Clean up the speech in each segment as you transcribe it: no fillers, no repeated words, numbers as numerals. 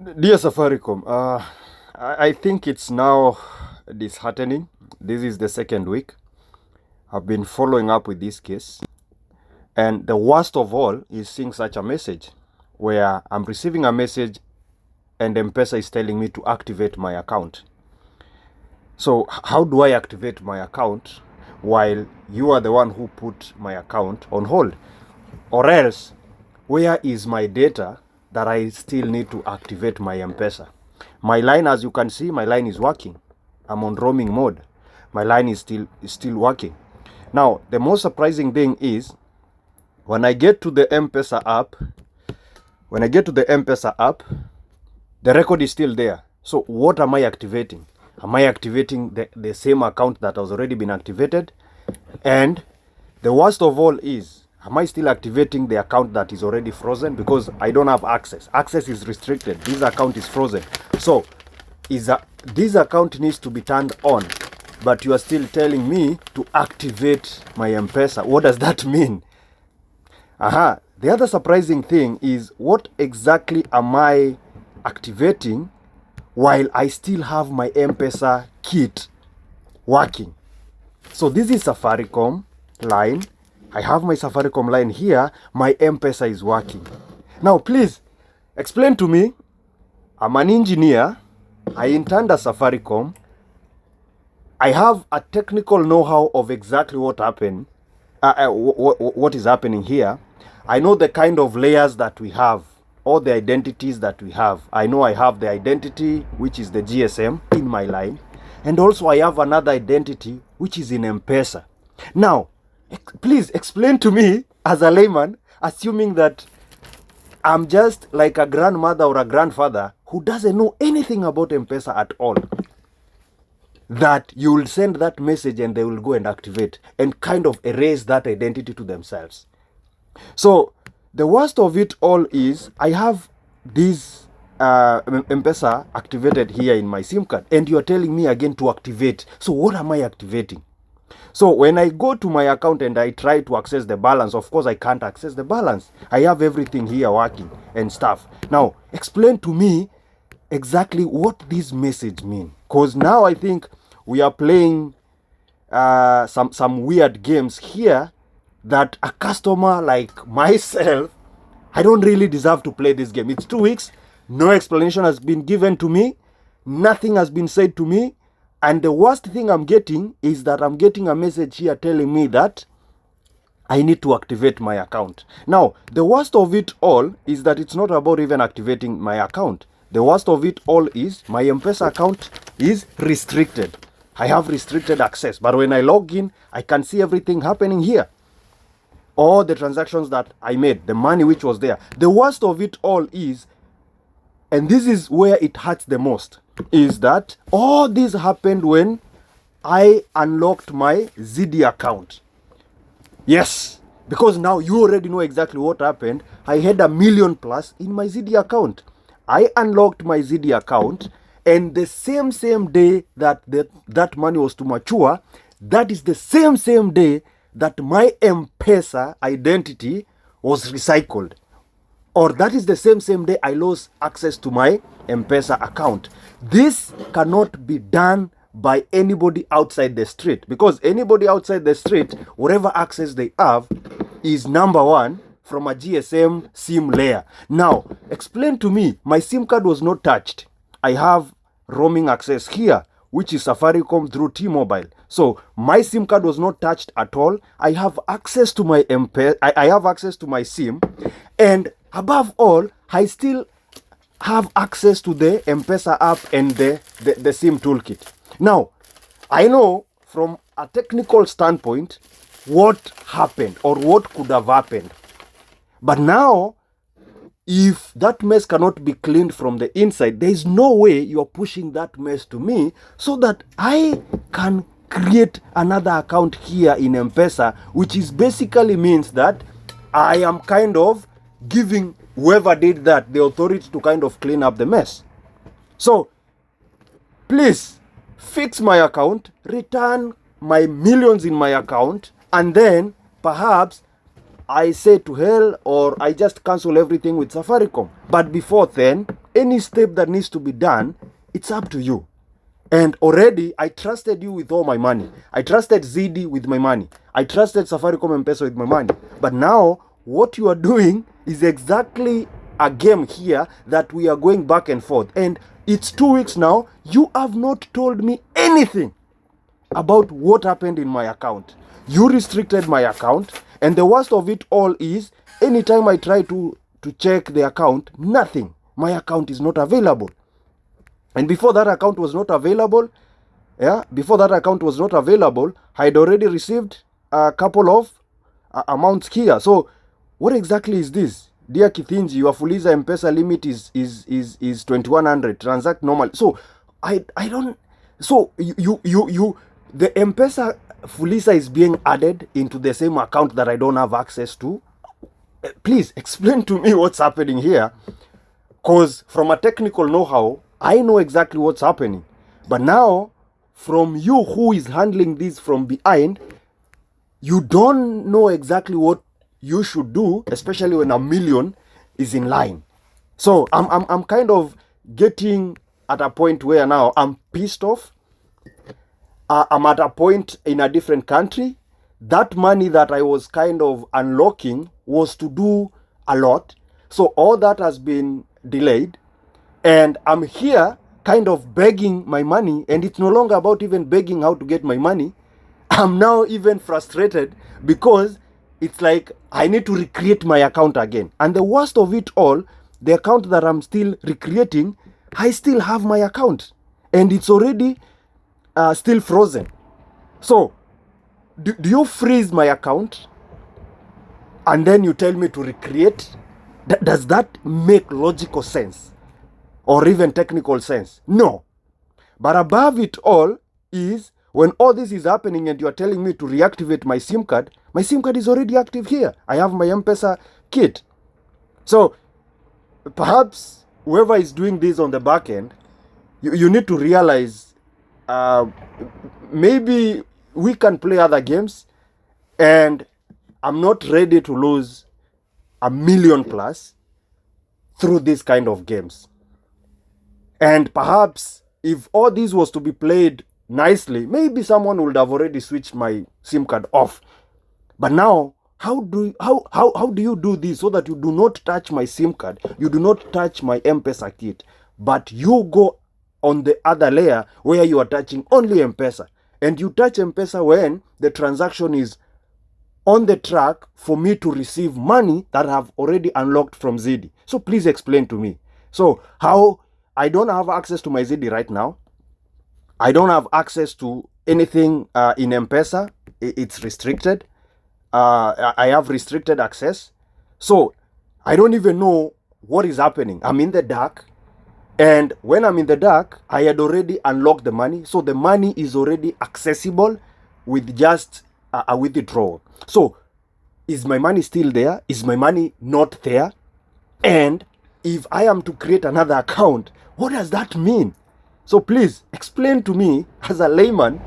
Dear Safaricom, I think it's now disheartening. This is the second week. I've been following up with this case. And the worst of all is seeing such a message where I'm receiving a message and M-Pesa is telling me to activate my account. So how do I activate my account while you are the one who put my account on hold? Or else, where is my data that I still need to activate my M-Pesa? My line, as you can see, my line is working. I'm on roaming mode. My line is still working. Now, the most surprising thing is when I get to the M-Pesa app, the record is still there. So what am I activating? Am I activating the same account that has already been activated? And the worst of all is, am I still activating the account that is already frozen? Because I don't have access. Access is restricted. This account is frozen. So this account needs to be turned on, but you are still telling me to activate my M-Pesa. What does that mean? The other surprising thing is, what exactly am I activating while I still have my M-Pesa kit working? So this is Safaricom line. I have my Safaricom line here. My M-Pesa is working. Now, please explain to me. I'm an engineer. I interned at Safaricom. I have a technical know-how of exactly what happened, what is happening here. I know the kind of layers that we have, all the identities that we have. I know I have the identity, which is the GSM in my line. And also I have another identity, which is in M-Pesa. Now, please explain to me as a layman, assuming that I'm just like a grandmother or a grandfather who doesn't know anything about M-Pesa at all, that you will send that message and they will go and activate and kind of erase that identity to themselves. So the worst of it all is I have this M-Pesa activated here in my SIM card, and you're telling me again to activate. So what am I activating? So when I go to my account and I try to access the balance, of course I can't access the balance. I have everything here working and stuff. Now, explain to me exactly what this message means. Because now I think we are playing some weird games here that a customer like myself, I don't really deserve to play this game. It's 2 weeks. No explanation has been given to me. Nothing has been said to me. And the worst thing I'm getting is that I'm getting a message here telling me that I need to activate my account. Now, the worst of it all is that it's not about even activating my account. The worst of it all is my M-Pesa account is restricted. I have restricted access. But when I log in, I can see everything happening here. All the transactions that I made, the money which was there. The worst of it all is, and this is where it hurts the most, is that all this happened when I unlocked my ZIIDI account. Yes, because now you already know exactly what happened. I had $1 million plus in my ZIIDI account. I unlocked my ZIIDI account, and the same day that that money was to mature, that is the same day that my M-Pesa identity was recycled. Or that is the same day I lost access to my M-Pesa account. This cannot be done by anybody outside the street, because anybody outside the street, whatever access they have is number one from a GSM SIM layer. Now, explain to me, my SIM card was not touched. I have roaming access here, which is Safaricom through T-Mobile. So my SIM card was not touched at all. I have access to my M-Pesa. I have access to my SIM, and above all, I still have access to the M-Pesa app and the SIM toolkit. Now, I know from a technical standpoint what happened or what could have happened. But now, if that mess cannot be cleaned from the inside, there is no way you're pushing that mess to me so that I can create another account here in M-Pesa, which is basically means that I am kind of giving whoever did that the authority to kind of clean up the mess. So, please fix my account, return my millions in my account, and then perhaps I say to hell, or I just cancel everything with Safaricom. But before then, any step that needs to be done, it's up to you. And already, I trusted you with all my money. I trusted ZIIDI with my money. I trusted Safaricom M-Pesa with my money. But now, what you are doing is exactly a game here that we are going back and forth. And it's 2 weeks now. You have not told me anything about what happened in my account. You restricted my account. And the worst of it all is, anytime I try to check the account, nothing. My account is not available. And before that account was not available, I had already received a couple of amounts here. So what exactly is this? Dear Kithinji, your Fuliza M-Pesa limit is 2100. Transact normally. So I don't. So the M-Pesa Fuliza is being added into the same account that I don't have access to. Please explain to me what's happening here, because from a technical know-how, I know exactly what's happening. But now, from you who is handling this from behind, you don't know exactly what you should do, especially when 1 million is in line. So I'm kind of getting at a point where now I'm pissed off. I'm at a point in a different country. That money that I was kind of unlocking was to do a lot. So all that has been delayed. And I'm here kind of begging my money. And it's no longer about even begging how to get my money. I'm now even frustrated because it's like I need to recreate my account again. And the worst of it all, the account that I'm still recreating, I still have my account. And it's already still frozen. So, do you freeze my account and then you tell me to recreate? Does that make logical sense or even technical sense? No. But above it all is when all this is happening and you are telling me to reactivate my SIM card is already active here. I have my M-Pesa kit. So perhaps whoever is doing this on the back end, you need to realize maybe we can play other games, and I'm not ready to lose 1 million plus through these kind of games. And perhaps if all this was to be played nicely, maybe someone would have already switched my SIM card off. But now, how do you do this so that you do not touch my SIM card, you do not touch my M-Pesa kit, but you go on the other layer where you are touching only M-Pesa, and you touch M-Pesa when the transaction is on the track for me to receive money that I have already unlocked from ZIIDI. So please explain to me. So how I don't have access to my ZIIDI right now. I don't have access to anything in M-Pesa. It's restricted. I have restricted access. So I don't even know what is happening. I'm in the dark. And when I'm in the dark, I had already unlocked the money. So the money is already accessible with just a withdrawal. So is my money still there? Is my money not there? And if I am to create another account, what does that mean? So please explain to me as a layman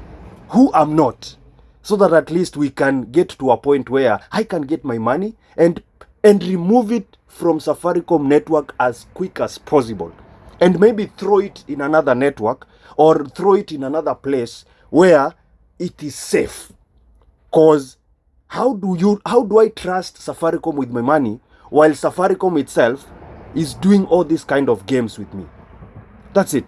who I'm not, so that at least we can get to a point where I can get my money and remove it from Safaricom network as quick as possible. And maybe throw it in another network or throw it in another place where it is safe. Because how do I trust Safaricom with my money while Safaricom itself is doing all these kind of games with me? That's it.